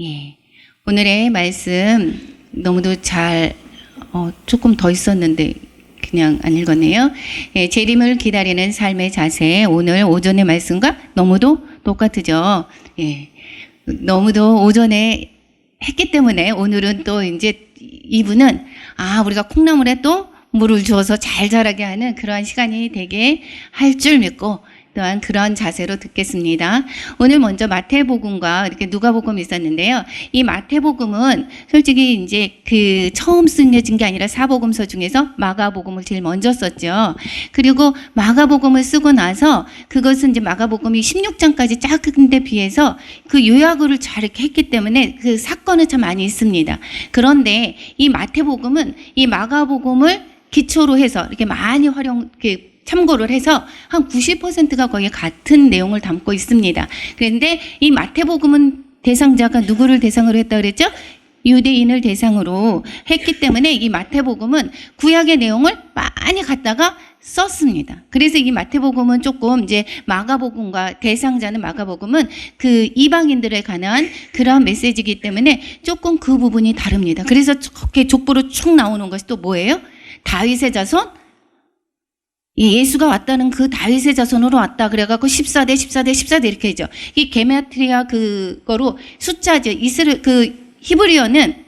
예. 오늘의 말씀 너무도 잘, 조금 더 있었는데 그냥 안 읽었네요. 예, 재림을 기다리는 삶의 자세. 오늘 오전의 말씀과 너무도 똑같으죠. 예. 너무도 오전에 했기 때문에 오늘은 또 이제 이분은 우리가 콩나물에 또 물을 주어서 잘 자라게 하는 그러한 시간이 되게 할 줄 믿고 또한 그런 자세로 듣겠습니다. 오늘 먼저 마태복음과 이렇게 누가복음이 있었는데요. 이 마태복음은 솔직히 이제 그 처음 쓰여진 게 아니라 사복음서 중에서 마가복음을 제일 먼저 썼죠. 그리고 마가복음을 쓰고 나서 그것은 이제 마가복음이 16장까지 작은데 비해서 그 요약을 잘 이렇게 했기 때문에 그 사건은 참 많이 있습니다. 그런데 이 마태복음은 이 마가복음을 기초로 해서 이렇게 많이 참고를 해서 한 90%가 거의 같은 내용을 담고 있습니다. 그런데 이 마태복음은 대상자가 누구를 대상으로 했다 그랬죠? 유대인을 대상으로 했기 때문에 이 마태복음은 구약의 내용을 많이 갖다가 썼습니다. 그래서 이 마태복음은 조금 이제 마가복음과 대상자는 마가복음은 그 이방인들에 관한 그러한 메시지이기 때문에 조금 그 부분이 다릅니다. 그래서 그렇게 족보로 쭉 나오는 것이 또 뭐예요? 다윗의 자손? 예수가 왔다는 그 다윗의 자손으로 왔다 그래갖고 14대 이렇게 하죠. 이 게마트리아 그거로 숫자죠. 히브리어는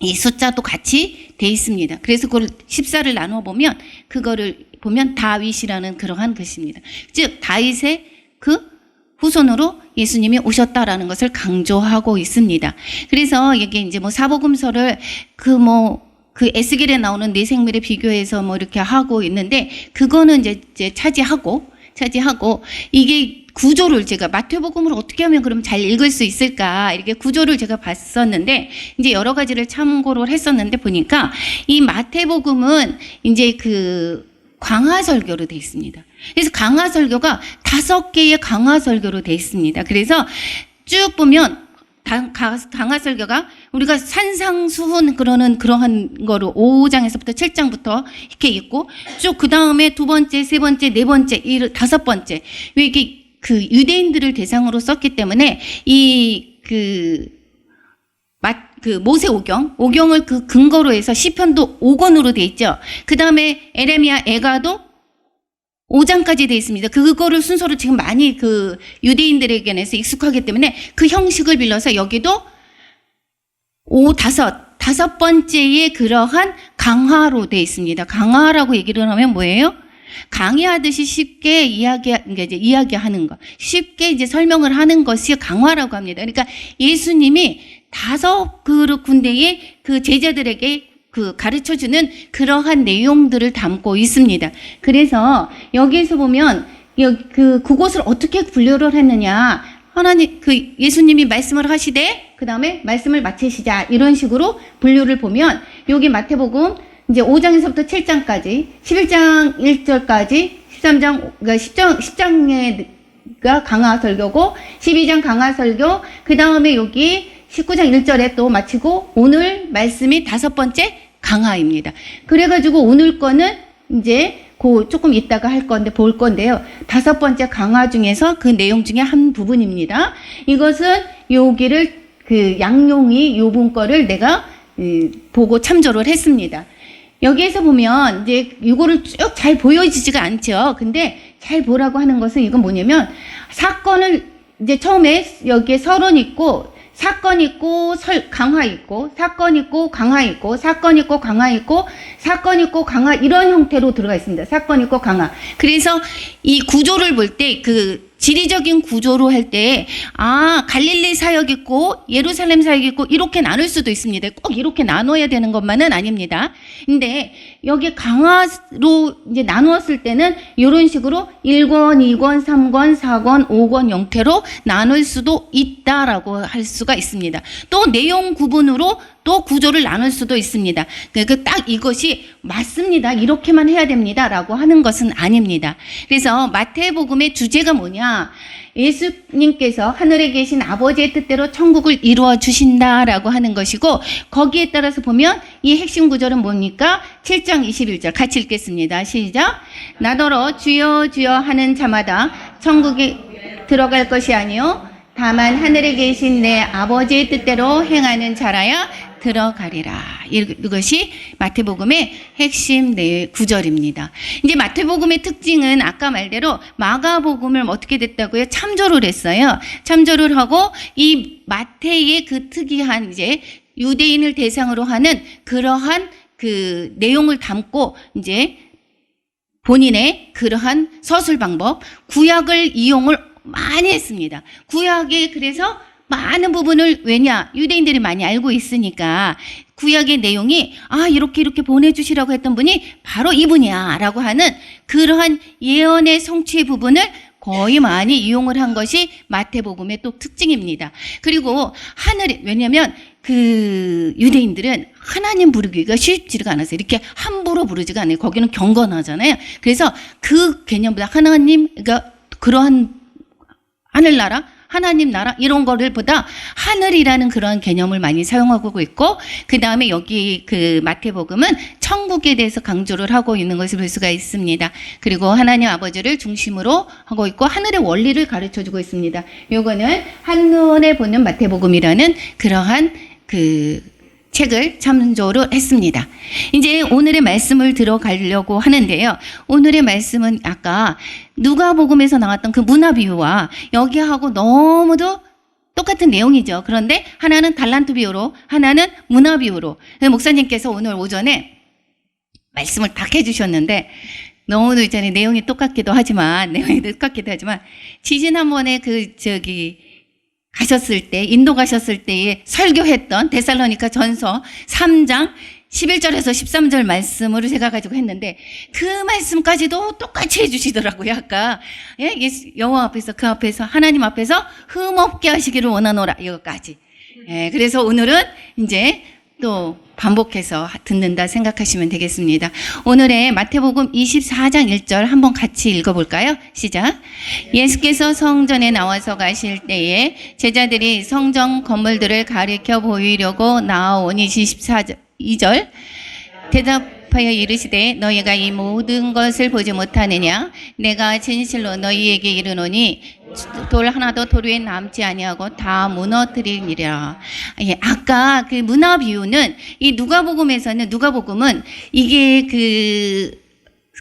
이 숫자도 같이 돼 있습니다. 그래서 그걸 14를 나누어 보면 그거를 보면 다윗이라는 그러한 것입니다. 즉 다윗의 그 후손으로 예수님이 오셨다라는 것을 강조하고 있습니다. 그래서 이게 이제 뭐 사복음서를 그 에스겔에 나오는 네 생물에 비교해서 이렇게 하고 있는데 그거는 이제 차지하고 이게 구조를 제가 마태복음을 어떻게 하면 그럼 잘 읽을 수 있을까 이렇게 구조를 제가 봤었는데 이제 여러 가지를 참고를 했었는데 보니까 이 마태복음은 이제 그 강화설교로 되어 있습니다. 그래서 강화설교가 5개의 강화설교로 되어 있습니다. 그래서 쭉 보면 강화설교가 우리가 산상수훈 그러한 거로 5장에서부터 7장부터 이렇게 있고 쭉 그 다음에 2번째, 3번째, 4번째, 5번째 왜 이게 그 유대인들을 대상으로 썼기 때문에 모세 오경을 그 근거로 해서 시편도 5권으로 돼 있죠. 그 다음에 에레미야, 에가도 5장까지 돼 있습니다. 그거를 순서로 지금 많이 그 유대인들에게서 익숙하기 때문에 그 형식을 빌려서 여기도 5 번째의 그러한 강화로 돼 있습니다. 강화라고 얘기를 하면 뭐예요? 강의하듯이 쉽게 이야기하는 것, 쉽게 이제 설명을 하는 것이 강화라고 합니다. 그러니까 예수님이 5 군데의 그 제자들에게 그 가르쳐주는 그러한 내용들을 담고 있습니다. 그래서 여기에서 보면 그곳을 어떻게 분류를 했느냐. 예수님이 말씀을 하시되 그 다음에 말씀을 마치시자 이런 식으로 분류를 보면 여기 마태복음 이제 5장에서부터 7장까지 11장 1절까지 13장 그러니까 10장가 강화설교고 12장 강화설교 그 다음에 여기 19장 1절에 또 마치고 오늘 말씀이 5번째 강화입니다. 그래가지고 오늘 거는 이제 조금 이따가 볼 건데요. 5번째 강화 중에서 그 내용 중에 한 부분입니다. 이것은 여기를 그 양용이 요분 거를 내가 보고 참조를 했습니다. 여기에서 보면 이제 이거를 쭉 잘 보여지지가 않죠. 근데 잘 보라고 하는 것은 이건 뭐냐면 사건을 이제 처음에 여기에 서론 있고 사건 있고 강화 있고 사건 있고 강화 있고 사건 있고 강화 있고 사건 있고 강화 이런 형태로 들어가 있습니다. 사건 있고 강화. 그래서 이 구조를 볼 때 그 지리적인 구조로 할 때 갈릴리 사역 있고 예루살렘 사역 있고 이렇게 나눌 수도 있습니다. 꼭 이렇게 나눠야 되는 것만은 아닙니다. 근데 여기 강화로 이제 나누었을 때는 이런 식으로 1권, 2권, 3권, 4권, 5권 형태로 나눌 수도 있다라고 할 수가 있습니다. 또 내용 구분으로 또 구조를 나눌 수도 있습니다. 그러니까 딱 이것이 맞습니다. 이렇게만 해야 됩니다. 라고 하는 것은 아닙니다. 그래서 마태복음의 주제가 뭐냐? 예수님께서 하늘에 계신 아버지의 뜻대로 천국을 이루어 주신다라고 하는 것이고 거기에 따라서 보면 이 핵심 구절은 뭡니까? 7장 21절 같이 읽겠습니다. 시작. 나더러 주여 주여 하는 자마다 천국에 들어갈 것이 아니요 다만 하늘에 계신 내 아버지의 뜻대로 행하는 자라야 들어가리라. 이것이 마태복음의 핵심 구절입니다. 이제 마태복음의 특징은 아까 말대로 마가복음을 어떻게 됐다고요? 참조를 했어요. 참조를 하고 이 마태의 그 특이한 이제 유대인을 대상으로 하는 그러한 그 내용을 담고 이제 본인의 그러한 서술 방법, 구약을 이용을 많이 했습니다. 구약에 그래서 많은 부분을 왜냐? 유대인들이 많이 알고 있으니까 구약의 내용이 이렇게 보내주시라고 했던 분이 바로 이분이야 라고 하는 그러한 예언의 성취의 부분을 거의 많이 이용을 한 것이 마태복음의 또 특징입니다. 그리고 왜냐면 그 유대인들은 하나님 부르기가 쉽지가 않았어요. 이렇게 함부로 부르지가 않아요. 거기는 경건하잖아요. 그래서 그 개념보다 하나님, 그러니까 그러한 하늘나라, 하나님 나라 이런 거를 보다 하늘이라는 그런 개념을 많이 사용하고 있고, 그 다음에 여기 그 마태복음은 천국에 대해서 강조를 하고 있는 것을 볼 수가 있습니다. 그리고 하나님 아버지를 중심으로 하고 있고 하늘의 원리를 가르쳐주고 있습니다. 요거는 한눈에 보는 마태복음이라는 그러한 그 책을 참조를 했습니다. 이제 오늘의 말씀을 들어가려고 하는데요. 오늘의 말씀은 아까 누가복음에서 나왔던 그 문화 비유와 여기하고 너무도 똑같은 내용이죠. 그런데 하나는 달란트 비유로, 하나는 문화 비유로. 목사님께서 오늘 오전에 말씀을 딱 해주셨는데 너무도 이전에 내용이 똑같기도 하지만 지지난번에 가셨을 때, 인도 가셨을 때에 설교했던 데살로니가 전서 3장 11절에서 13절 말씀으로 제가 가지고 했는데 그 말씀까지도 똑같이 해주시더라고요. 아까 여호와 앞에서 그 앞에서 하나님 앞에서 흠없게 하시기를 원하노라 이것까지. 그래서 오늘은 이제 또 반복해서 듣는다 생각하시면 되겠습니다. 오늘의 마태복음 24장 1절 한번 같이 읽어볼까요? 시작. 예수께서 성전에 나와서 가실 때에 제자들이 성전 건물들을 가리켜 보이려고 나아오니 2절 대답하여 이르시되 너희가 이 모든 것을 보지 못하느냐? 내가 진실로 너희에게 이르노니 돌 하나도 돌 위에 남지 아니하고 다 무너뜨리니라. 아까 그 문화 비유는 이 누가복음은 이게 그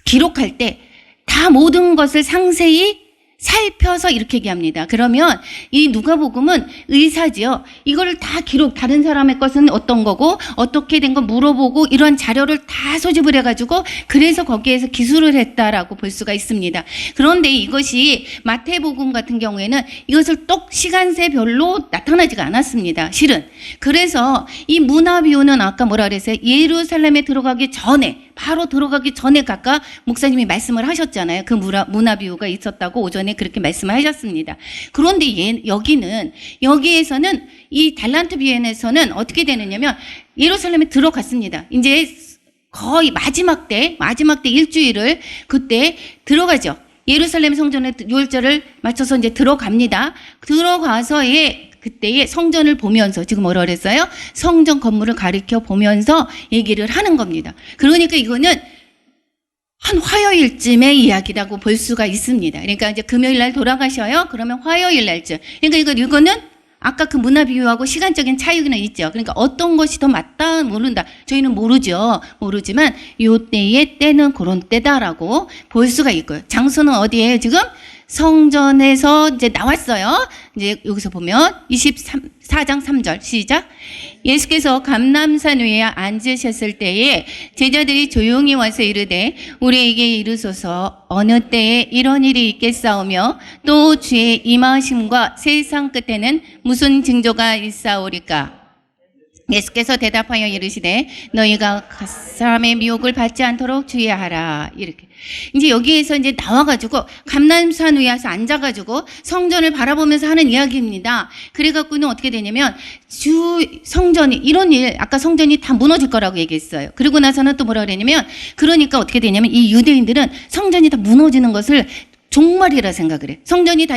기록할 때 다 모든 것을 상세히 살펴서 이렇게 얘기합니다. 그러면 이 누가복음은 의사지요. 이거를 다 다른 사람의 것은 어떤 거고 어떻게 된 거 물어보고 이런 자료를 다 소집을 해가지고 그래서 거기에서 기술을 했다라고 볼 수가 있습니다. 그런데 이것이 마태복음 같은 경우에는 이것을 똑 시간세별로 나타나지가 않았습니다. 실은. 그래서 이 문화 비유는 아까 뭐라 그랬어요? 예루살렘에 바로 들어가기 전에 각각 목사님이 말씀을 하셨잖아요. 그 문화 비유가 있었다고 오전에 그렇게 말씀을 하셨습니다. 그런데 여기에서는 이 달란트 비유에서는 어떻게 되느냐면 예루살렘에 들어갔습니다. 이제 거의 마지막 때 일주일을 그때 들어가죠. 예루살렘 성전에 6월절을 맞춰서 이제 들어갑니다. 들어가서의 그때의 성전을 보면서 지금 뭐라 그랬어요? 성전 건물을 가리켜 보면서 얘기를 하는 겁니다. 그러니까 이거는 한 화요일쯤의 이야기라고 볼 수가 있습니다. 그러니까 이제 금요일 날 돌아가셔요. 그러면 화요일 날쯤. 그러니까 이거는 아까 그 문화 비유하고 시간적인 차이는 있죠. 그러니까 어떤 것이 더 맞다 모른다. 저희는 모르지만 요때의 때는 그런 때다라고 볼 수가 있고요. 장소는 어디예요? 지금 성전에서 이제 나왔어요. 이제 여기서 보면 24장 3절 시작. 예수께서 감람산 위에 앉으셨을 때에 제자들이 조용히 와서 이르되 우리에게 이르소서 어느 때에 이런 일이 있겠사오며 또 주의 임하심과 세상 끝에는 무슨 징조가 있사오리까? 예수께서 대답하여 이르시되 너희가 사람의 미혹을 받지 않도록 주의하라. 이렇게. 이제 여기에서 이제 나와가지고 감람산 위에 와서 앉아가지고 성전을 바라보면서 하는 이야기입니다. 그래갖고는 어떻게 되냐면 성전이 이런 일, 아까 성전이 다 무너질 거라고 얘기했어요. 그리고 나서는 또 뭐라 그랬냐면 그러니까 어떻게 되냐면 이 유대인들은 성전이 다 무너지는 것을 종말이라 생각을 해.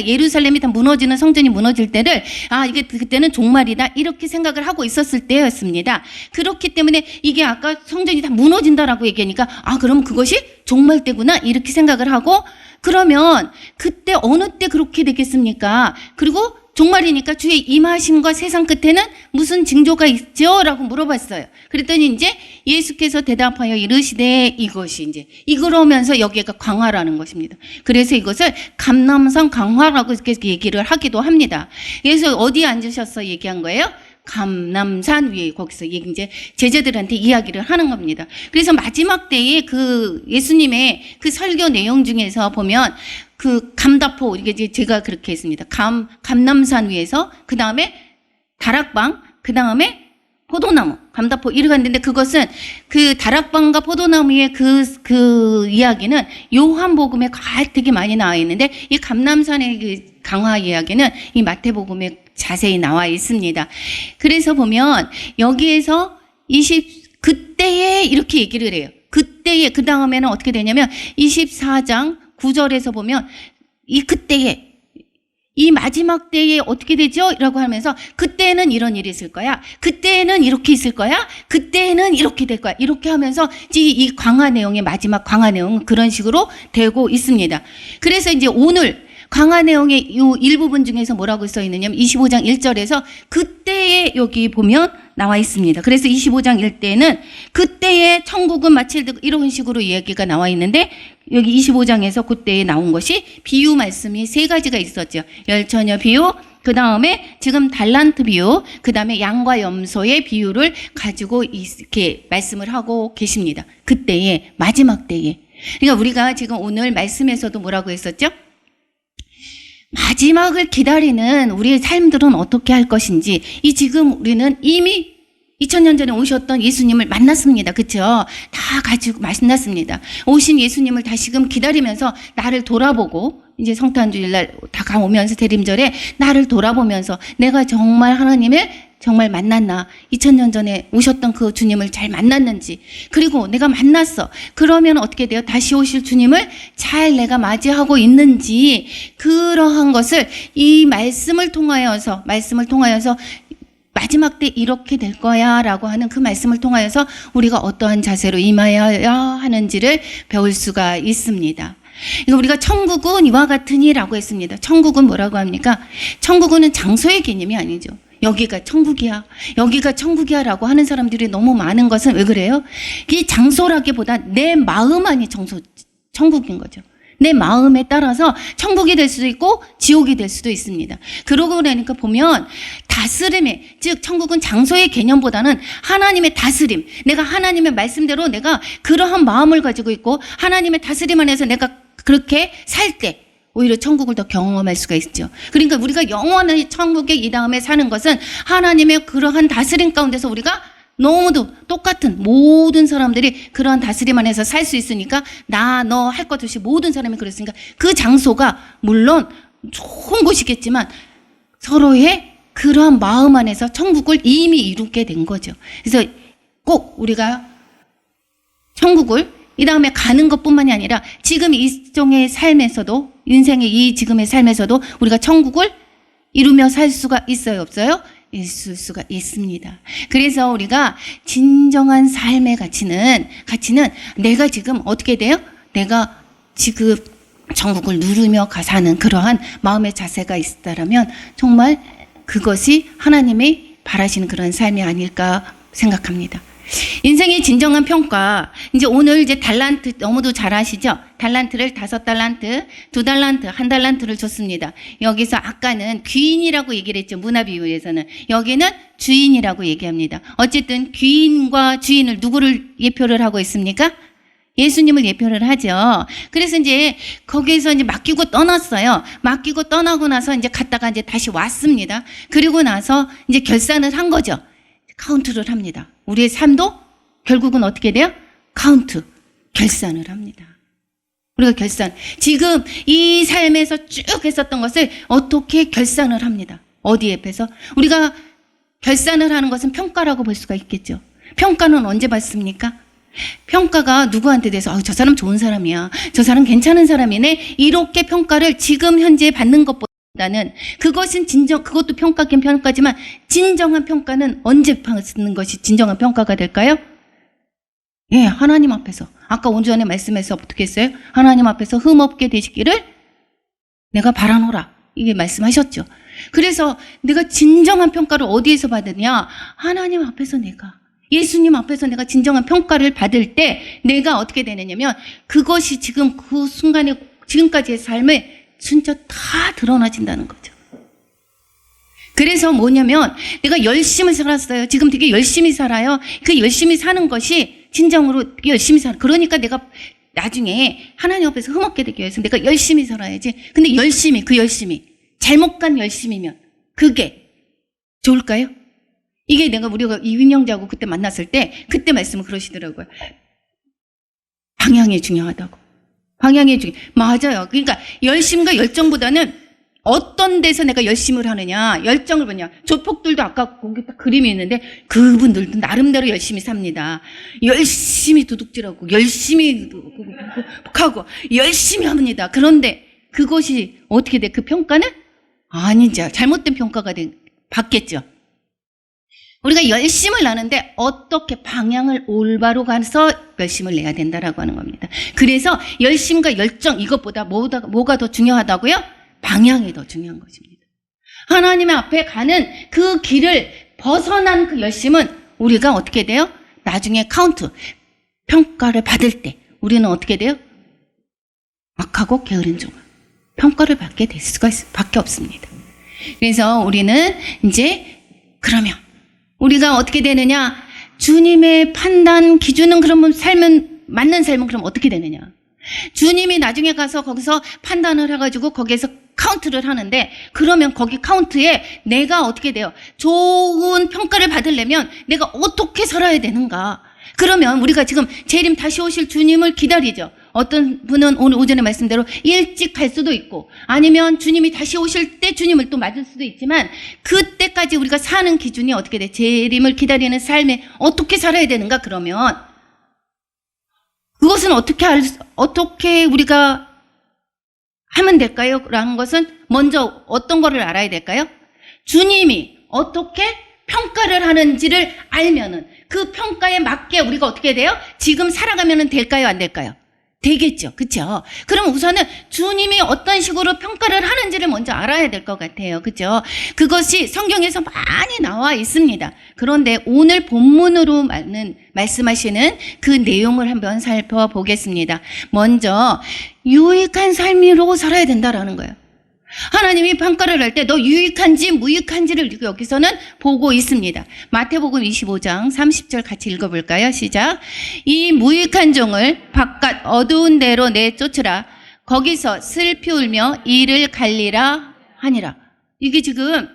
예루살렘이 다 무너지는 성전이 무너질 때를 이게 그때는 종말이다 이렇게 생각을 하고 있었을 때였습니다. 그렇기 때문에 이게 아까 성전이 다 무너진다라고 얘기하니까 그럼 그것이 종말 때구나 이렇게 생각을 하고 그러면 그때 어느 때 그렇게 되겠습니까? 그리고 종말이니까 주의 임하심과 세상 끝에는 무슨 징조가 있죠? 라고 물어봤어요. 그랬더니 이제 예수께서 대답하여 이르시되 이것이 이제 이그러면서 여기가 강화라는 것입니다. 그래서 이것을 감람산 강화라고 이렇게 얘기를 하기도 합니다. 그래서 어디에 앉으셔서 얘기한 거예요? 감람산 위에 거기서 이제 제자들한테 이야기를 하는 겁니다. 그래서 마지막 때에 그 예수님의 그 설교 내용 중에서 보면 그 감다포, 이게 이제 제가 그렇게 했습니다. 감람산 위에서, 그 다음에 다락방, 그 다음에 포도나무, 감다포 이렇게 갔는데 그것은 그 다락방과 포도나무의 그 이야기는 요한복음에 되게 많이 나와 있는데 이 감람산의 그 강화 이야기는 이 마태복음에 자세히 나와 있습니다. 그래서 보면 여기에서 그때에 이렇게 얘기를 해요. 그때에, 그 다음에는 어떻게 되냐면 24장 9절에서 보면 그때에, 이 마지막 때에 어떻게 되죠? 라고 하면서 그때는 이런 일이 있을 거야. 그때는 이렇게 있을 거야. 그때는 이렇게 될 거야. 이렇게 하면서 이 강화 내용의 마지막 강화 내용은 그런 식으로 되고 있습니다. 그래서 이제 오늘 강화 내용의 이 일부분 중에서 뭐라고 써 있느냐면 25장 1절에서 그때에 여기 보면 나와 있습니다. 그래서 25장 1때는 그때에 천국은 마칠 듯 이런 식으로 이야기가 나와 있는데 여기 25장에서 그때에 나온 것이 비유 말씀이 3가지가 있었죠. 열처녀 비유, 그 다음에 지금 달란트 비유, 그 다음에 양과 염소의 비유를 가지고 이렇게 말씀을 하고 계십니다. 그때에, 마지막 때에. 그러니까 우리가 지금 오늘 말씀에서도 뭐라고 했었죠? 마지막을 기다리는 우리의 삶들은 어떻게 할 것인지, 지금 우리는 이미 2000년 전에 오셨던 예수님을 만났습니다. 그렇죠? 다 가지고 만났습니다. 오신 예수님을 다시금 기다리면서 나를 돌아보고 이제 성탄주일날 다가오면서 대림절에 나를 돌아보면서 내가 정말 하나님을 정말 만났나, 2000년 전에 오셨던 그 주님을 잘 만났는지, 그리고 내가 만났어. 그러면 어떻게 돼요? 다시 오실 주님을 잘 내가 맞이하고 있는지, 그러한 것을 이 말씀을 통하여서 마지막 때 이렇게 될 거야 라고 하는 그 말씀을 통하여서 우리가 어떠한 자세로 임하여야 하는지를 배울 수가 있습니다. 이거 우리가 천국은 이와 같으니라고 했습니다. 천국은 뭐라고 합니까? 천국은 장소의 개념이 아니죠. 여기가 천국이야, 여기가 천국이야 라고 하는 사람들이 너무 많은 것은 왜 그래요? 이 장소라기보다 내 마음 안이 천국인 거죠. 내 마음에 따라서 천국이 될 수도 있고 지옥이 될 수도 있습니다. 그러고 나니까 보면 다스림의, 즉 천국은 장소의 개념보다는 하나님의 다스림, 내가 하나님의 말씀대로 내가 그러한 마음을 가지고 있고 하나님의 다스림 안에서 내가 그렇게 살 때 오히려 천국을 더 경험할 수가 있죠. 그러니까 우리가 영원한 천국에 이 다음에 사는 것은 하나님의 그러한 다스림 가운데서 우리가 너무도 똑같은 모든 사람들이 그러한 다스림 안에서 살 수 있으니까 너 할 것 없이 모든 사람이 그랬으니까 그 장소가 물론 좋은 곳이겠지만 서로의 그러한 마음 안에서 천국을 이미 이루게 된 거죠. 그래서 꼭 우리가 천국을 이 다음에 가는 것뿐만이 아니라 지금 이 종의 삶에서도, 인생의 이 지금의 삶에서도 우리가 천국을 이루며 살 수가 있어요, 없어요? 있을 수가 있습니다. 그래서 우리가 진정한 삶의 가치는 내가 지금 어떻게 돼요? 내가 지금 천국을 누르며 사는 그러한 마음의 자세가 있다라면 정말 그것이 하나님이 바라시는 그런 삶이 아닐까 생각합니다. 인생의 진정한 평가, 이제 오늘 이제 달란트 너무도 잘 아시죠? 달란트를 5달란트, 2달란트, 1달란트를 줬습니다. 여기서 아까는 귀인이라고 얘기를 했죠. 문화비유에서는. 여기는 주인이라고 얘기합니다. 어쨌든 귀인과 주인을 누구를 예표를 하고 있습니까? 예수님을 예표를 하죠. 그래서 이제 거기에서 이제 맡기고 떠났어요. 맡기고 떠나고 나서 이제 갔다가 이제 다시 왔습니다. 그리고 나서 이제 결산을 한 거죠. 카운트를 합니다. 우리의 삶도 결국은 어떻게 돼요? 결산을 합니다. 우리가 지금 이 삶에서 쭉 했었던 것을 어떻게 결산을 합니다. 어디에 펴서? 우리가 결산을 하는 것은 평가라고 볼 수가 있겠죠. 평가는 언제 받습니까? 평가가 누구한테 대해서 저 사람 좋은 사람이야, 저 사람 괜찮은 사람이네, 이렇게 평가를 지금 현재 받는 것보다는 그것은 그것도 평가긴 평가지만 진정한 평가는 언제 받는 것이 진정한 평가가 될까요? 예, 하나님 앞에서. 아까 오전 전에 말씀에서 어떻게 했어요? 하나님 앞에서 흠없게 되시기를 내가 바라노라. 이게 말씀하셨죠. 그래서 내가 진정한 평가를 어디에서 받느냐? 하나님 앞에서 내가, 예수님 앞에서 내가 진정한 평가를 받을 때 내가 어떻게 되느냐면 그것이 지금 그 순간에 지금까지의 삶에 진짜 다 드러나진다는 거죠. 그래서 뭐냐면 내가 열심히 살았어요. 지금 되게 열심히 살아요. 그 열심히 사는 것이 진정으로 열심히 살아. 그러니까 내가 나중에 하나님 앞에서 흠없게 되기 위해서 내가 열심히 살아야지. 근데 그 열심히 잘못 간 열심이면 그게 좋을까요? 이게 내가 우리가 이윈영자하고 그때 만났을 때 그때 말씀을 그러시더라고요. 방향이 중요하다고. 방향이 맞아요. 그러니까 열심과 열정보다는 어떤 데서 내가 열심을 하느냐, 열정을 보냐. 조폭들도 아까 거기 딱 그림이 있는데 그분들도 나름대로 열심히 삽니다. 열심히 도둑질하고 열심히 하고 열심히 합니다. 그런데 그것이 어떻게 돼? 그 평가는 아니죠. 잘못된 평가가 받겠죠. 우리가 열심을 하는데 어떻게 방향을 올바로 가서 열심을 내야 된다라고 하는 겁니다. 그래서 열심과 열정 이것보다 뭐가 더 중요하다고요? 방향이 더 중요한 것입니다. 하나님의 앞에 가는 그 길을 벗어난 그 열심은 우리가 어떻게 돼요? 나중에 평가를 받을 때 우리는 어떻게 돼요? 악하고 게으른 종아 평가를 받게 될 수밖에 없습니다. 그래서 우리는 이제 그러면 우리가 어떻게 되느냐? 주님의 판단 기준은 그러면 맞는 삶은 그럼 어떻게 되느냐? 주님이 나중에 가서 거기서 판단을 해가지고 거기에서 카운트를 하는데 그러면 거기 카운트에 내가 어떻게 돼요? 좋은 평가를 받으려면 내가 어떻게 살아야 되는가? 그러면 우리가 지금 재림 다시 오실 주님을 기다리죠. 어떤 분은 오늘 오전에 말씀대로 일찍 갈 수도 있고 아니면 주님이 다시 오실 때 주님을 또 맞을 수도 있지만 그때까지 우리가 사는 기준이 어떻게 돼? 재림을 기다리는 삶에 어떻게 살아야 되는가? 그러면 그것은 어떻게 우리가 하면 될까요? 라는 것은 먼저 어떤 거를 알아야 될까요? 주님이 어떻게 평가를 하는지를 알면은 그 평가에 맞게 우리가 어떻게 돼요? 지금 살아가면 될까요? 안 될까요? 되겠죠. 그렇죠? 그럼 우선은 주님이 어떤 식으로 평가를 하는지를 먼저 알아야 될 것 같아요. 그렇죠? 그것이 성경에서 많이 나와 있습니다. 그런데 오늘 본문으로 말씀하시는 그 내용을 한번 살펴보겠습니다. 먼저 유익한 삶으로 살아야 된다라는 거예요. 하나님이 평가를 할 때 너 유익한지 무익한지를 여기서는 보고 있습니다. 마태복음 25장 30절 같이 읽어볼까요? 시작. 이 무익한 종을 바깥 어두운 데로 내쫓으라. 거기서 슬피 울며 이를 갈리라 하니라. 이게 지금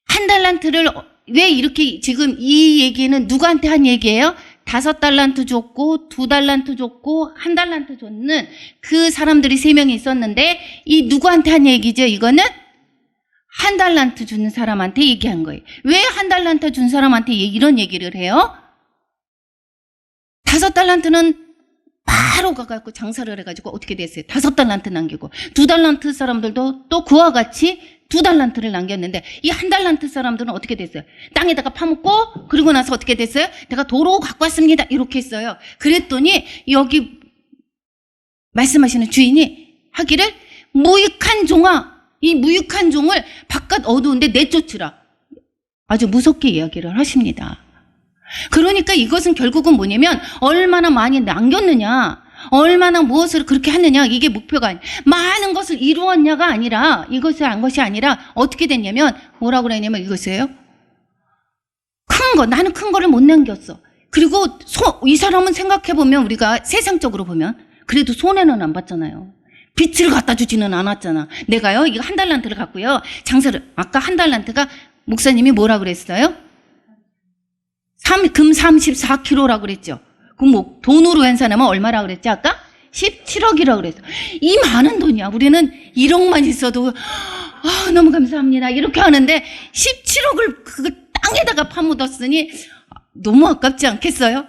한 달란트를 왜 이렇게 지금 이 얘기는 누구한테 한 얘기예요? 5달란트 줬고 2달란트 줬고 1달란트 줬는 그 사람들이 3명이 있었는데 이 누구한테 한 얘기죠? 이거는 1달란트 주는 사람한테 얘기한 거예요. 왜 1달란트 준 사람한테 이런 얘기를 해요? 5달란트는 바로 가갖고 장사를 해가지고 어떻게 됐어요? 5달란트 남기고 2달란트 사람들도 또 그와 같이 2달란트를 남겼는데 이 1달란트 사람들은 어떻게 됐어요? 땅에다가 파묻고 그리고 나서 어떻게 됐어요? 내가 도로 갖고 왔습니다. 이렇게 했어요. 그랬더니 여기 말씀하시는 주인이 하기를 무익한 종아, 이 무익한 종을 바깥 어두운데 내쫓으라. 아주 무섭게 이야기를 하십니다. 그러니까 이것은 결국은 뭐냐면 얼마나 많이 남겼느냐, 얼마나 무엇을 그렇게 했느냐, 이게 목표가 아니라 많은 것을 이루었냐가 아니라 이것을 한 것이 아니라 어떻게 됐냐면 뭐라고 그랬냐면 이것이에요. 큰 거, 나는 큰 거를 못 남겼어. 그리고 이 사람은 생각해보면 우리가 세상적으로 보면 그래도 손해는 안 봤잖아요. 빛을 갖다 주지는 않았잖아. 내가요 이거 1달란트를 갖고요 장사를, 아까 1달란트가 목사님이 뭐라 그랬어요? 금 34kg라고 그랬죠. 그럼 뭐 돈으로 환산하면 얼마라 그랬지 아까? 17억이라고 그랬어. 이 많은 돈이야. 우리는 1억만 있어도 너무 감사합니다 이렇게 하는데 17억을 그 땅에다가 파묻었으니 너무 아깝지 않겠어요?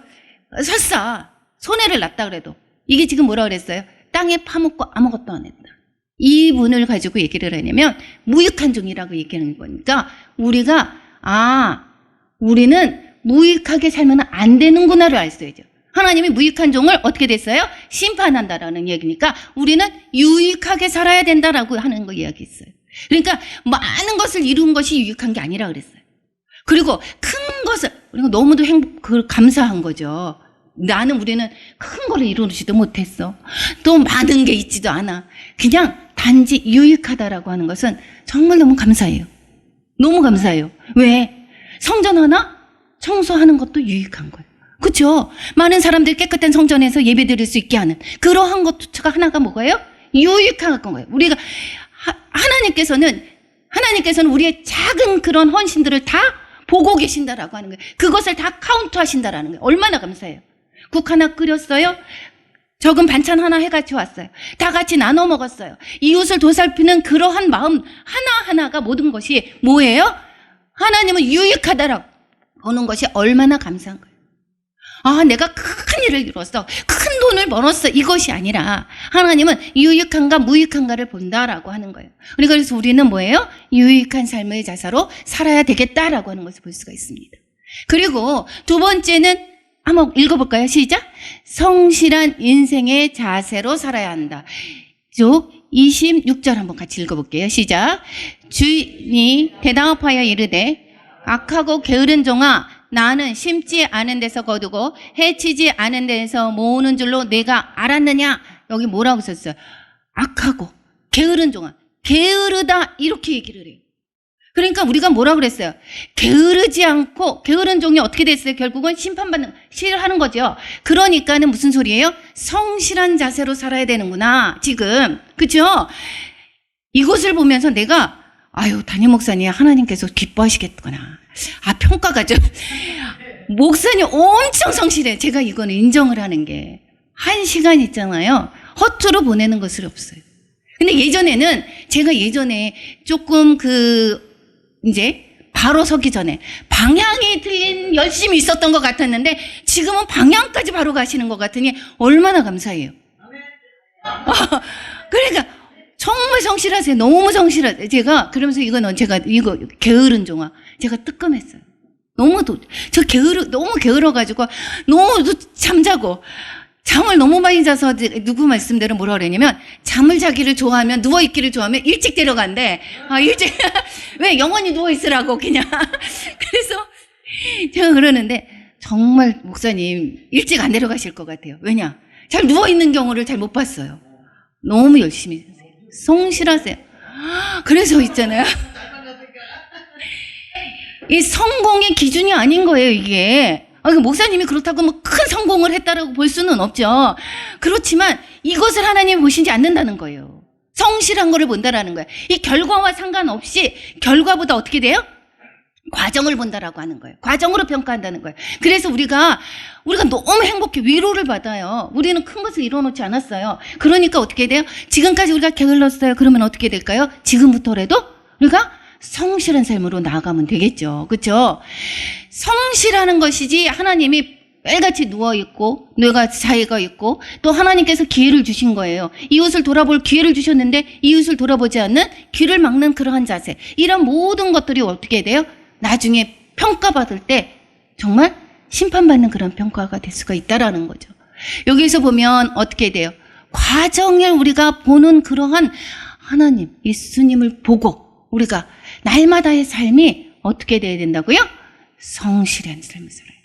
설사 손해를 났다 그래도 이게 지금 뭐라 그랬어요? 땅에 파묻고 아무것도 안 했다. 이 분을 가지고 얘기를 하냐면 무익한 종이라고 얘기하는 거니까 우리가 우리는 무익하게 살면 안 되는구나를 알 수 있죠. 하나님이 무익한 종을 어떻게 됐어요? 심판한다라는 얘기니까 우리는 유익하게 살아야 된다라고 하는 거 이야기했어요. 그러니까 많은 것을 이룬 것이 유익한 게 아니라 그랬어요. 그리고 큰 것을 우리가 너무도 감사한 거죠. 우리는 큰 거를 이루지도 못했어. 또 많은 게 있지도 않아. 그냥 단지 유익하다라고 하는 것은 정말 너무 감사해요. 너무 감사해요. 왜? 성전 하나 청소하는 것도 유익한 거예요. 그렇죠? 많은 사람들이 깨끗한 성전에서 예배드릴 수 있게 하는 그러한 것조차가 하나가 뭐예요? 유익한 거예요. 우리가 하나님께서는 우리의 작은 그런 헌신들을 다 보고 계신다라고 하는 거예요. 그것을 다 카운트하신다라는 거예요. 얼마나 감사해요. 국 하나 끓였어요. 적은 반찬 하나 해같이 왔어요. 다 같이 나눠 먹었어요. 이웃을 도살피는 그러한 마음 하나하나가 모든 것이 뭐예요? 하나님은 유익하다라고 보는 것이 얼마나 감사한 거예요. 아, 내가 큰 일을 이뤘어. 큰 돈을 벌었어. 이것이 아니라 하나님은 유익한가 무익한가를 본다라고 하는 거예요. 그래서 우리는 뭐예요? 유익한 삶의 자세로 살아야 되겠다라고 하는 것을 볼 수가 있습니다. 그리고 두 번째는 한번 읽어볼까요? 시작. 성실한 인생의 자세로 살아야 한다. 쭉 26절 한번 같이 읽어볼게요. 시작. 주인이 대답하여 이르되 악하고 게으른 종아, 나는 심지 않은 데서 거두고 해치지 않은 데서 모으는 줄로 내가 알았느냐? 여기 뭐라고 썼어요? 악하고 게으른 종아, 게으르다 이렇게 얘기를 해요. 그러니까 우리가 뭐라 그랬어요? 게으르지 않고 게으른 종이 어떻게 됐어요? 결국은 심판받는 실하는 거죠. 그러니까는 무슨 소리예요? 성실한 자세로 살아야 되는구나. 지금 그렇죠? 이것을 보면서 내가 담임 목사님 하나님께서 기뻐하시겠구나. 평가가 좀 목사님 엄청 성실해. 제가 이거는 인정을 하는 게 1시간 있잖아요. 허투루 보내는 것이 없어요. 근데 제가 예전에 조금 이제 바로 서기 전에 방향이 틀린 열심히 있었던 것 같았는데 지금은 방향까지 바로 가시는 것 같으니 얼마나 감사해요. 그러니까 정말 성실하세요. 너무 성실하세요. 제가 그러면서 이거 게으른 종아 제가 뜨끔했어요. 너무 게을러가지고 너무 잠자고 잠을 너무 많이 자서 누구 말씀대로 뭐라 그러냐면 잠을 자기를 좋아하면 누워있기를 좋아하면 일찍 데려간대. 일찍 왜 영원히 누워있으라고 그냥. 그래서 제가 그러는데 정말 목사님 일찍 안 데려가실 것 같아요. 왜냐? 잘 누워있는 경우를 잘 못 봤어요. 너무 열심히 하세요. 성실하세요. 그래서 있잖아요. 이 성공의 기준이 아닌 거예요, 이게. 목사님이 그렇다고 큰 성공을 했다라고 볼 수는 없죠. 그렇지만 이것을 하나님이 보시지 않는다는 거예요. 성실한 거를 본다라는 거예요. 이 결과와 상관없이 결과보다 어떻게 돼요? 과정을 본다라고 하는 거예요. 과정으로 평가한다는 거예요. 그래서 우리가 너무 행복해. 위로를 받아요. 우리는 큰 것을 이뤄놓지 않았어요. 그러니까 어떻게 돼요? 지금까지 우리가 게을렀어요. 그러면 어떻게 될까요? 지금부터라도 우리가 성실한 삶으로 나아가면 되겠죠. 그렇죠? 성실하는 것이지 하나님이 매일같이 누워있고 뇌가 자유가 있고 또 하나님께서 기회를 주신 거예요. 이웃을 돌아볼 기회를 주셨는데 이웃을 돌아보지 않는 귀를 막는 그러한 자세. 이런 모든 것들이 어떻게 돼요? 나중에 평가받을 때 정말 심판받는 그런 평가가 될 수가 있다라는 거죠. 여기서 보면 어떻게 돼요? 과정을 우리가 보는 그러한 하나님, 예수님을 보고 우리가 날마다의 삶이 어떻게 돼야 된다고요? 성실한 삶을 살아야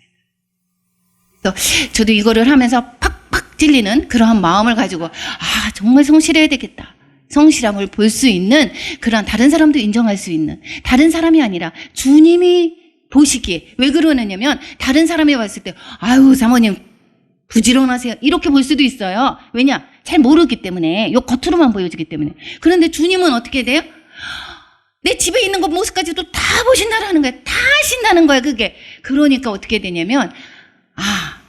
된다. 그래서 저도 이거를 하면서 팍팍 찔리는 그러한 마음을 가지고 정말 성실해야 되겠다. 성실함을 볼 수 있는 그런 다른 사람도 인정할 수 있는 다른 사람이 아니라 주님이 보시기에 왜 그러느냐면 다른 사람이 봤을 때 사모님 부지런하세요. 이렇게 볼 수도 있어요. 왜냐? 잘 모르기 때문에 겉으로만 보여지기 때문에. 그런데 주님은 어떻게 돼요? 내 집에 있는 것 모습까지도 다 보신다라는 거예요. 다 하신다는 거예요, 그게. 그러니까 어떻게 되냐면,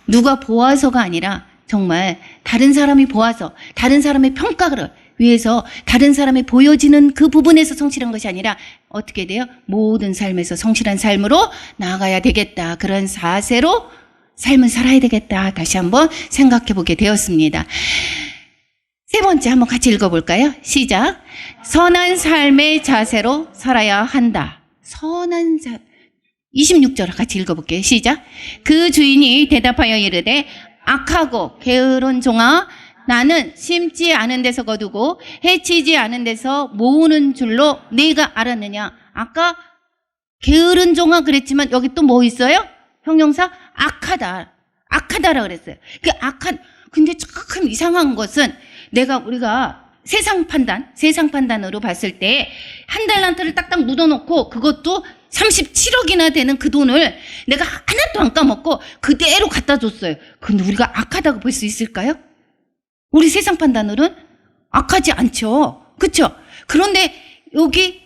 누가 보아서가 아니라 정말 다른 사람이 보아서, 다른 사람의 평가를 위해서 다른 사람이 보여지는 그 부분에서 성실한 것이 아니라 어떻게 돼요? 모든 삶에서 성실한 삶으로 나아가야 되겠다. 그런 자세로 삶을 살아야 되겠다. 다시 한번 생각해 보게 되었습니다. 세 번째 한번 같이 읽어볼까요? 시작. 선한 삶의 자세로 살아야 한다. 26절 같이 읽어볼게요. 시작. 그 주인이 대답하여 이르되 악하고 게으른 종아, 나는 심지 않은 데서 거두고 해치지 않은 데서 모으는 줄로 네가 알았느냐. 아까 게으른 종아 그랬지만 여기 또 뭐 있어요? 형용사 악하다. 악하다라 그랬어요. 그 악한, 근데 조금 이상한 것은 우리가 세상 판단으로 봤을 때 한 달란트를 딱딱 묻어놓고 그것도 37억이나 되는 그 돈을 내가 하나도 안 까먹고 그대로 갖다 줬어요. 근데 우리가 악하다고 볼 수 있을까요? 우리 세상 판단으로는 악하지 않죠. 그렇죠? 그런데 여기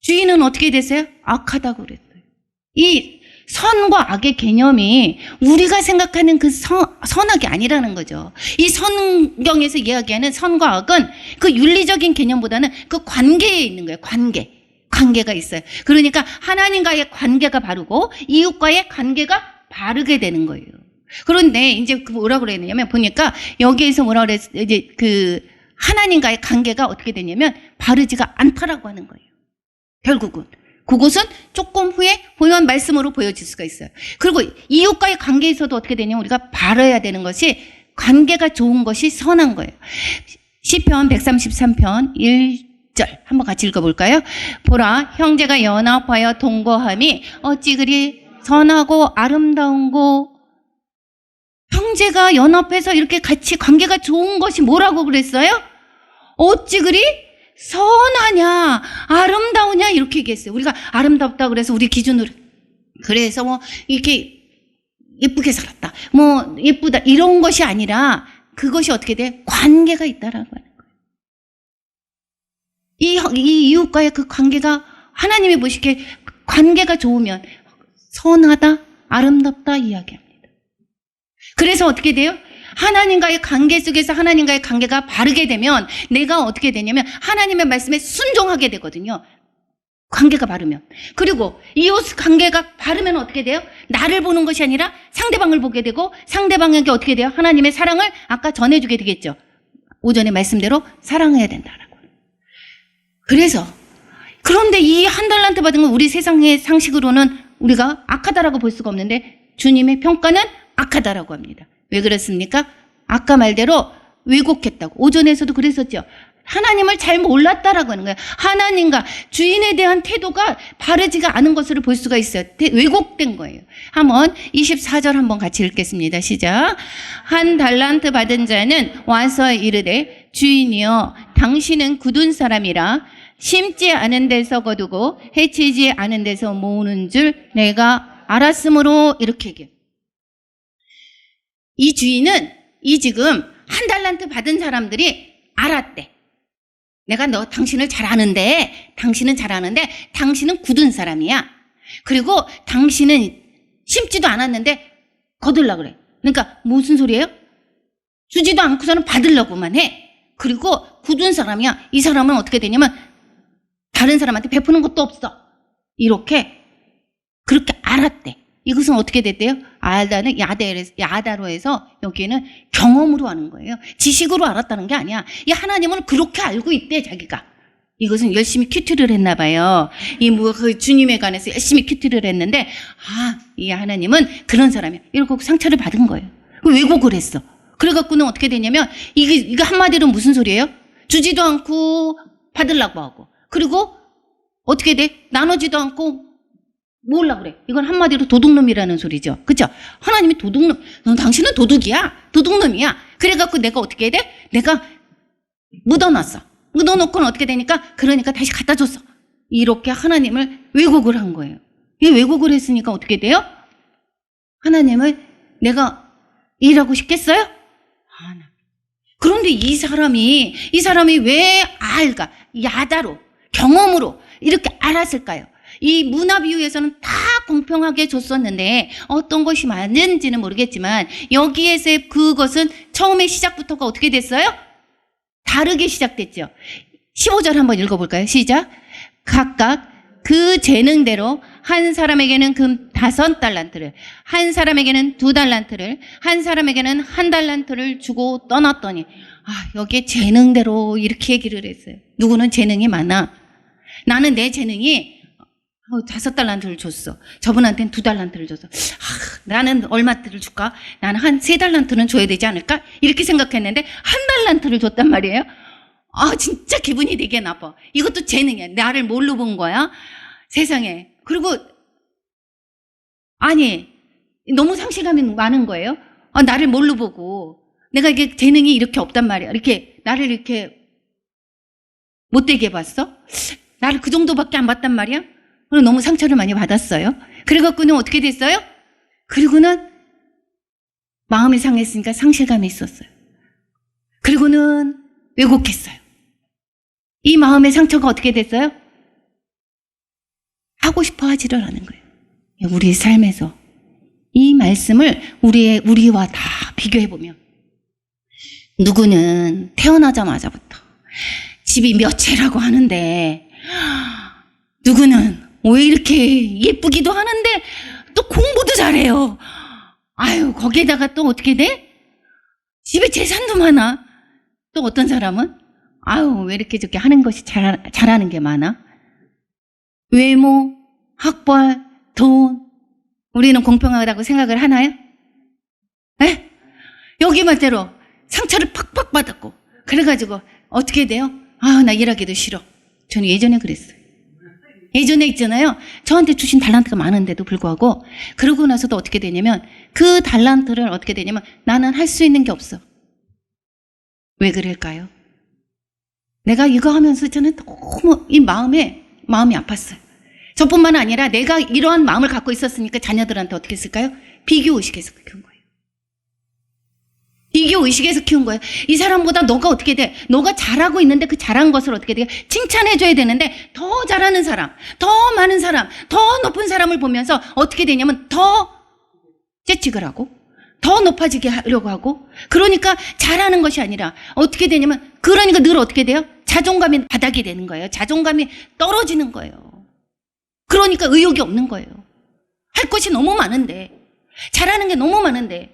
주인은 어떻게 됐어요? 악하다고 그랬어요. 이 선과 악의 개념이 우리가 생각하는 그 선악이 아니라는 거죠. 이 성경에서 이야기하는 선과 악은 그 윤리적인 개념보다는 그 관계에 있는 거예요. 관계가 있어요. 그러니까 하나님과의 관계가 바르고 이웃과의 관계가 바르게 되는 거예요. 그런데 이제 뭐라고 그랬냐면 보니까 여기에서 뭐라고 그랬어요? 이제 그 하나님과의 관계가 어떻게 되냐면 바르지가 않다라고 하는 거예요. 결국은. 그것은 조금 후에 보면 말씀으로 보여질 수가 있어요. 그리고 이웃과의 관계에서도 어떻게 되냐면 우리가 바라야 되는 것이 관계가 좋은 것이 선한 거예요. 시편 133편 1절 한번 같이 읽어볼까요? 보라, 형제가 연합하여 동거함이 어찌 그리 선하고 아름다운고. 형제가 연합해서 이렇게 같이 관계가 좋은 것이 뭐라고 그랬어요? 어찌 그리 선하냐, 아름다우냐, 이렇게 얘기했어요. 우리가 아름답다 그래서 우리 기준으로. 그래서 뭐, 이렇게 예쁘게 살았다. 뭐, 예쁘다. 이런 것이 아니라 그것이 어떻게 돼? 관계가 있다라고 하는 거예요. 이 이웃과의 그 관계가 하나님이 보시기에 관계가 좋으면 선하다, 아름답다 이야기합니다. 그래서 어떻게 돼요? 하나님과의 관계 속에서 하나님과의 관계가 바르게 되면 내가 어떻게 되냐면 하나님의 말씀에 순종하게 되거든요. 관계가 바르면. 그리고 이웃 관계가 바르면 어떻게 돼요? 나를 보는 것이 아니라 상대방을 보게 되고 상대방에게 어떻게 돼요? 하나님의 사랑을 아까 전해주게 되겠죠. 오전에 말씀대로 사랑해야 된다라고. 그래서 그런데 이 한 달란트 받은 건 우리 세상의 상식으로는 우리가 악하다라고 볼 수가 없는데 주님의 평가는 악하다라고 합니다. 왜 그렇습니까? 아까 말대로 왜곡했다고. 오전에서도 그랬었죠. 하나님을 잘 몰랐다라고 하는 거예요. 하나님과 주인에 대한 태도가 바르지가 않은 것으로 볼 수가 있어요. 왜곡된 거예요. 한번 24절 한번 같이 읽겠습니다. 시작. 한 달란트 받은 자는 와서 이르되 주인이여 당신은 굳은 사람이라 심지 않은 데서 거두고 해치지 않은 데서 모으는 줄 내가 알았으므로 이렇게 얘기해요. 이 주인은 지금 한 달란트 받은 사람들이 알았대. 내가 당신을 잘 아는데, 당신은 굳은 사람이야. 그리고 당신은 심지도 않았는데 거둘라 그래. 그러니까 무슨 소리예요? 주지도 않고서는 받으려고만 해. 그리고 굳은 사람이야. 이 사람은 어떻게 되냐면 다른 사람한테 베푸는 것도 없어. 그렇게 알았대. 이것은 어떻게 됐대요? 알다는 야다로 해서 여기에는 경험으로 하는 거예요. 지식으로 알았다는 게 아니야. 이 하나님을 그렇게 알고 있대, 자기가. 이것은 열심히 큐티를 했나 봐요. 그 주님에 관해서 열심히 큐티를 했는데, 이 하나님은 그런 사람이야. 이러고 상처를 받은 거예요. 왜곡을 했어. 그래갖고는 어떻게 되냐면, 이게 한마디로 무슨 소리예요? 주지도 않고 받으려고 하고. 그리고 어떻게 돼? 나누지도 않고 뭐라 그래? 이건 한마디로 도둑놈이라는 소리죠. 그쵸? 하나님이 도둑놈, 당신은 도둑이야. 도둑놈이야. 그래갖고 내가 어떻게 해야 돼? 내가 묻어놨어. 묻어놓고는 어떻게 되니까? 그러니까 다시 갖다 줬어. 이렇게 하나님을 왜곡을 한 거예요. 이 왜곡을 했으니까 어떻게 돼요? 하나님을 내가 일하고 싶겠어요? 그런데 이 사람이 왜 알까? 야다로, 경험으로 이렇게 알았을까요? 이 문화 비유에서는 다 공평하게 줬었는데 어떤 것이 맞는지는 모르겠지만 여기에서의 그것은 처음에 시작부터가 어떻게 됐어요? 다르게 시작됐죠. 15절 한번 읽어볼까요? 시작. 각각 그 재능대로 한 사람에게는 금 5달란트를, 한 사람에게는 2달란트를, 한 사람에게는 1달란트를 주고 떠났더니 여기에 재능대로 이렇게 얘기를 했어요. 누구는 재능이 많아. 나는 내 재능이 5달란트를 줬어. 저분한테는 2달란트를 줬어. 나는 얼마를 줄까? 나는 한 3달란트는 줘야 되지 않을까? 이렇게 생각했는데 1달란트를 줬단 말이에요. 진짜 기분이 되게 나빠. 이것도 재능이야. 나를 뭘로 본 거야? 세상에. 그리고 아니 너무 상실감이 많은 거예요. 나를 뭘로 보고 내가 이게 재능이 이렇게 없단 말이야. 이렇게 나를 이렇게 못되게 봤어? 나를 그 정도밖에 안 봤단 말이야? 그리고 너무 상처를 많이 받았어요. 그래갖고는 어떻게 됐어요? 그리고는 마음이 상했으니까 상실감이 있었어요. 그리고는 왜곡했어요. 이 마음의 상처가 어떻게 됐어요? 하고 싶어 하지를 않은 거예요. 우리의 삶에서 이 말씀을 우리와 다 비교해보면 누구는 태어나자마자부터 집이 몇 채라고 하는데 누구는 왜 이렇게 예쁘기도 하는데 또 공부도 잘해요. 거기에다가 또 어떻게 돼? 집에 재산도 많아. 또 어떤 사람은 왜 이렇게 저렇게 하는 것이 잘하는 게 많아? 외모, 학벌, 돈 우리는 공평하다고 생각을 하나요? 네? 여기 말대로 상처를 팍팍 받았고 그래가지고 어떻게 돼요? 나 일하기도 싫어. 저는 예전에 그랬어요. 예전에 있잖아요. 저한테 주신 달란트가 많은데도 불구하고 그러고 나서도 어떻게 되냐면 그 달란트를 어떻게 되냐면 나는 할 수 있는 게 없어. 왜 그럴까요? 내가 이거 하면서 저는 너무 이 마음이 아팠어요. 저뿐만 아니라 내가 이러한 마음을 갖고 있었으니까 자녀들한테 어떻게 했을까요? 비교의식에서 키운 거예요. 비교의식에서 키운 거예요. 이 사람보다 너가 어떻게 돼? 너가 잘하고 있는데 그 잘한 것을 어떻게 돼? 칭찬해줘야 되는데 더 잘하는 사람, 더 많은 사람, 더 높은 사람을 보면서 어떻게 되냐면 더 채찍을 하고 더 높아지게 하려고 하고 그러니까 잘하는 것이 아니라 어떻게 되냐면 그러니까 늘 어떻게 돼요? 자존감이 바닥이 되는 거예요. 자존감이 떨어지는 거예요. 그러니까 의욕이 없는 거예요. 할 것이 너무 많은데 잘하는 게 너무 많은데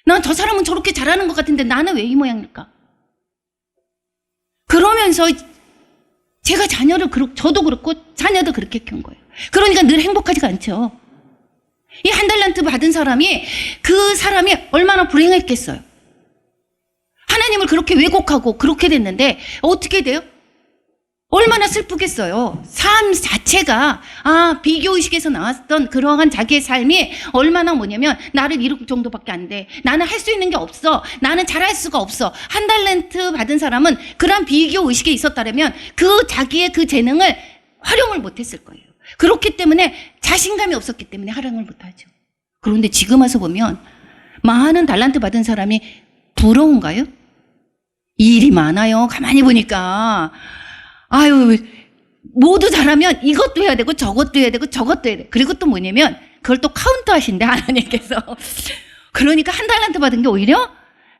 난 저 사람은 저렇게 잘하는 것 같은데 나는 왜 이 모양일까? 그러면서 제가 저도 그렇고 자녀도 그렇게 키운 거예요. 그러니까 늘 행복하지가 않죠. 이 1달란트 받은 사람이 그 사람이 얼마나 불행했겠어요. 하나님을 그렇게 왜곡하고 그렇게 됐는데 어떻게 돼요? 얼마나 슬프겠어요. 삶 자체가 비교의식에서 나왔던 그러한 자기의 삶이 얼마나 뭐냐면 나를 이룰 정도밖에 안 돼. 나는 할 수 있는 게 없어. 나는 잘할 수가 없어. 1달란트 받은 사람은 그런 비교의식에 있었다면 그 자기의 그 재능을 활용을 못했을 거예요. 그렇기 때문에 자신감이 없었기 때문에 활용을 못하죠. 그런데 지금 와서 보면 많은 달란트 받은 사람이 부러운가요? 일이 많아요. 가만히 보니까 모두 잘하면 이것도 해야 되고 저것도 해야 되고 저것도 해야 돼. 그리고 또 뭐냐면 그걸 또 카운트 하신대 하나님께서. 그러니까 1달란트 받은 게 오히려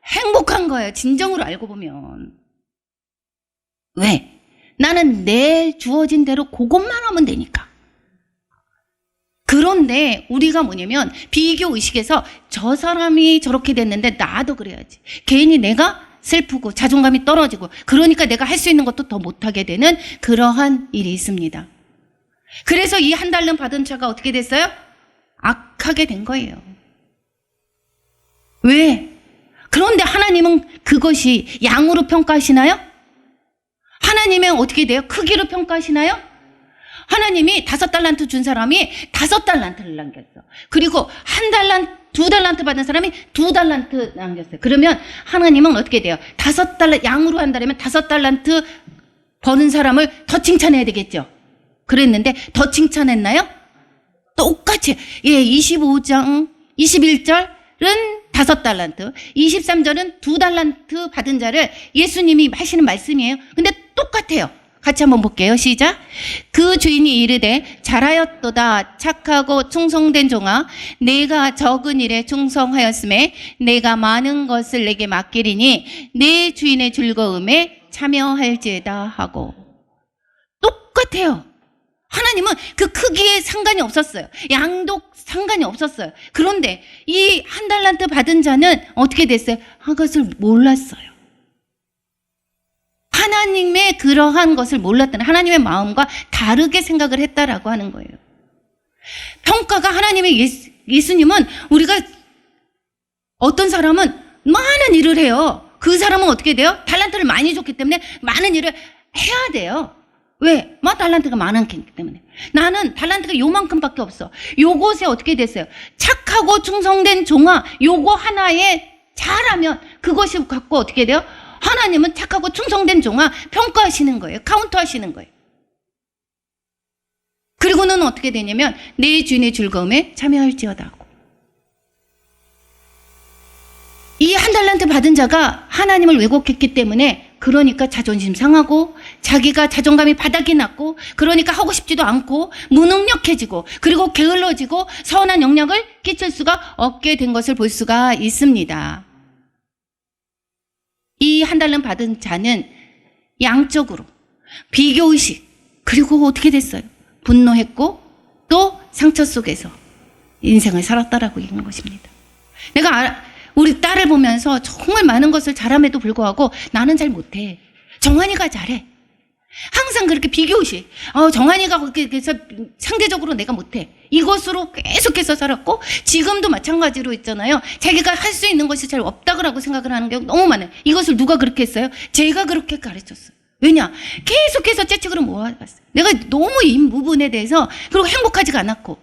행복한 거예요. 진정으로 알고 보면. 왜? 나는 내 주어진 대로 그것만 하면 되니까. 그런데 우리가 뭐냐면 비교의식에서 저 사람이 저렇게 됐는데 나도 그래야지. 괜히 내가 슬프고 자존감이 떨어지고 그러니까 내가 할 수 있는 것도 더 못하게 되는 그러한 일이 있습니다. 그래서 이 1달러 받은 자가 어떻게 됐어요? 악하게 된 거예요. 왜? 그런데 하나님은 그것이 양으로 평가하시나요? 하나님은 어떻게 돼요? 크기로 평가하시나요? 하나님이 5달란트 준 사람이 5달란트를 남겼어. 그리고 2달란트 받은 사람이 2달란트 남겼어요. 그러면 하나님은 어떻게 돼요? 5달란트, 양으로 한다면 5달란트 버는 사람을 더 칭찬해야 되겠죠. 그랬는데 더 칭찬했나요? 똑같이. 25장 21절은 5달란트, 23절은 2달란트 받은 자를 예수님이 하시는 말씀이에요. 근데 똑같아요. 같이 한번 볼게요. 시작. 그 주인이 이르되 잘하였도다 착하고 충성된 종아, 내가 적은 일에 충성하였음에 내가 많은 것을 내게 맡기리니 내 주인의 즐거움에 참여할지어다 하고. 똑같아요. 하나님은 그 크기에 상관이 없었어요. 양도 상관이 없었어요. 그런데 이 1달란트 받은 자는 어떻게 됐어요? 그것을 몰랐어요. 하나님의 그러한 것을 몰랐던, 하나님의 마음과 다르게 생각을 했다라고 하는 거예요. 평가가 하나님의 예수님은 우리가 어떤 사람은 많은 일을 해요. 그 사람은 어떻게 돼요? 달란트를 많이 줬기 때문에 많은 일을 해야 돼요. 왜? 달란트가 많았기 때문에. 나는 달란트가 요만큼밖에 없어. 요것에 어떻게 됐어요? 착하고 충성된 종아, 요거 하나에 잘하면 그것이 갖고 어떻게 돼요? 하나님은 착하고 충성된 종아 평가하시는 거예요. 카운트하시는 거예요. 그리고는 어떻게 되냐면 내 주인의 즐거움에 참여할지어다 하고. 이 한 달란트 받은 자가 하나님을 왜곡했기 때문에 그러니까 자존심 상하고 자기가 자존감이 바닥이 났고 그러니까 하고 싶지도 않고 무능력해지고 그리고 게을러지고 선한 영향을 끼칠 수가 없게 된 것을 볼 수가 있습니다. 이 한 달란트 받은 자는 양적으로 비교의식 그리고 어떻게 됐어요? 분노했고 또 상처 속에서 인생을 살았다라고 있는 것입니다. 우리 딸을 보면서 정말 많은 것을 잘함에도 불구하고 나는 잘 못해. 정한이가 잘해. 항상 그렇게 비교시. 정한이가 그래서 상대적으로 내가 못해. 이것으로 계속해서 살았고 지금도 마찬가지로 있잖아요. 자기가 할 수 있는 것이 잘 없다고 생각을 하는 경우 너무 많아요. 이것을 누가 그렇게 했어요? 제가 그렇게 가르쳤어요. 왜냐? 계속해서 채찍으로 모아갔어요. 내가 너무 이 부분에 대해서 그리고 행복하지가 않았고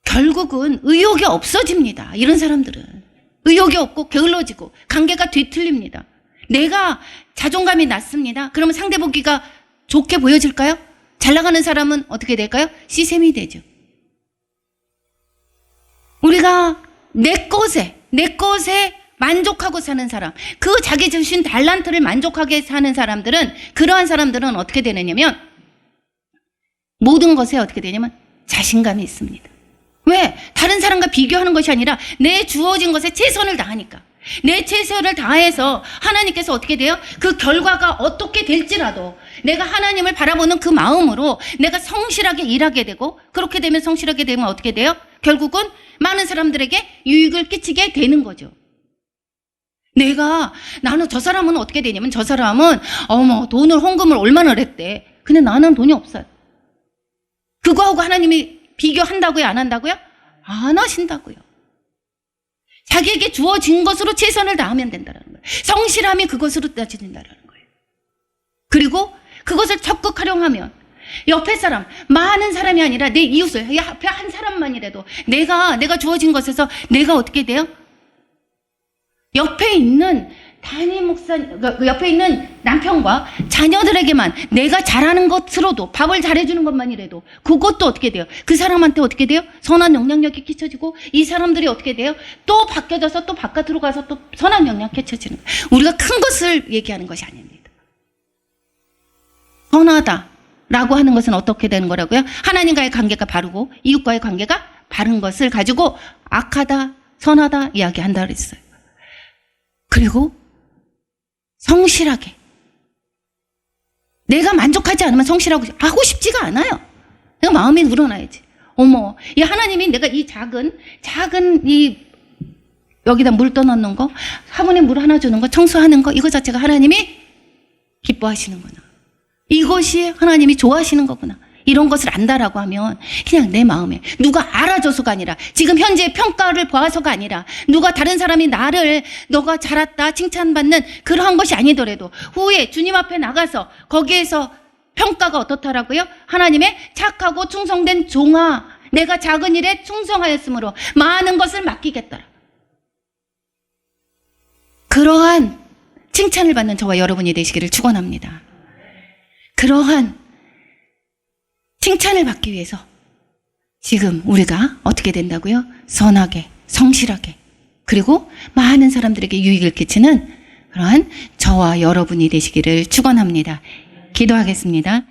결국은 의욕이 없어집니다. 이런 사람들은. 의욕이 없고 게을러지고 관계가 뒤틀립니다. 내가 자존감이 낮습니다. 그러면 상대 보기가 좋게 보여질까요? 잘 나가는 사람은 어떻게 될까요? 시샘이 되죠. 우리가 내 것에 만족하고 사는 사람, 그 자기 주신 달란트를 만족하게 사는 사람들은 그러한 사람들은 어떻게 되느냐면 모든 것에 어떻게 되냐면 자신감이 있습니다. 왜? 다른 사람과 비교하는 것이 아니라 내 주어진 것에 최선을 다하니까. 내 최선을 다해서 하나님께서 어떻게 돼요? 그 결과가 어떻게 될지라도 내가 하나님을 바라보는 그 마음으로 내가 성실하게 일하게 되고 그렇게 되면 성실하게 되면 어떻게 돼요? 결국은 많은 사람들에게 유익을 끼치게 되는 거죠. 나는 저 사람은 어떻게 되냐면 저 사람은 돈을 헌금을 얼마나 했대. 근데 나는 돈이 없어요. 그거하고 하나님이 비교한다고요? 안 한다고요? 안 하신다고요. 자기에게 주어진 것으로 최선을 다하면 된다는 거예요. 성실함이 그것으로 따져진다는 거예요. 그리고 그것을 적극 활용하면 옆에 사람, 많은 사람이 아니라 내 이웃을, 옆에 한 사람만이라도 내가 주어진 것에서 내가 어떻게 돼요? 옆에 있는 담임 목사님, 옆에 있는 남편과 자녀들에게만 내가 잘하는 것으로도 밥을 잘해주는 것만이라도 그것도 어떻게 돼요? 그 사람한테 어떻게 돼요? 선한 영향력이 끼쳐지고 이 사람들이 어떻게 돼요? 또 바뀌어져서 또 바깥으로 가서 또 선한 영향이 끼쳐지는 거예요. 우리가 큰 것을 얘기하는 것이 아닙니다. 선하다라고 하는 것은 어떻게 되는 거라고요? 하나님과의 관계가 바르고 이웃과의 관계가 바른 것을 가지고 악하다, 선하다 이야기한다 그랬어요. 그리고 성실하게. 내가 만족하지 않으면 하고 싶지가 않아요. 내가 마음이 우러나야지. 이 하나님이 내가 이 작은 여기다 물 떠넣는 거, 화분에 물 하나 주는 거, 청소하는 거, 이거 자체가 하나님이 기뻐하시는구나. 이것이 하나님이 좋아하시는 거구나. 이런 것을 안다라고 하면 그냥 내 마음에 누가 알아줘서가 아니라 지금 현재 평가를 보아서가 아니라 누가 다른 사람이 나를 너가 잘했다 칭찬받는 그러한 것이 아니더라도 후에 주님 앞에 나가서 거기에서 평가가 어떻다라고요? 하나님의 착하고 충성된 종아 내가 작은 일에 충성하였으므로 많은 것을 맡기겠더라. 그러한 칭찬을 받는 저와 여러분이 되시기를 축원합니다. 그러한 칭찬을 받기 위해서 지금 우리가 어떻게 된다고요? 선하게, 성실하게, 그리고 많은 사람들에게 유익을 끼치는 그러한 저와 여러분이 되시기를 축원합니다. 기도하겠습니다.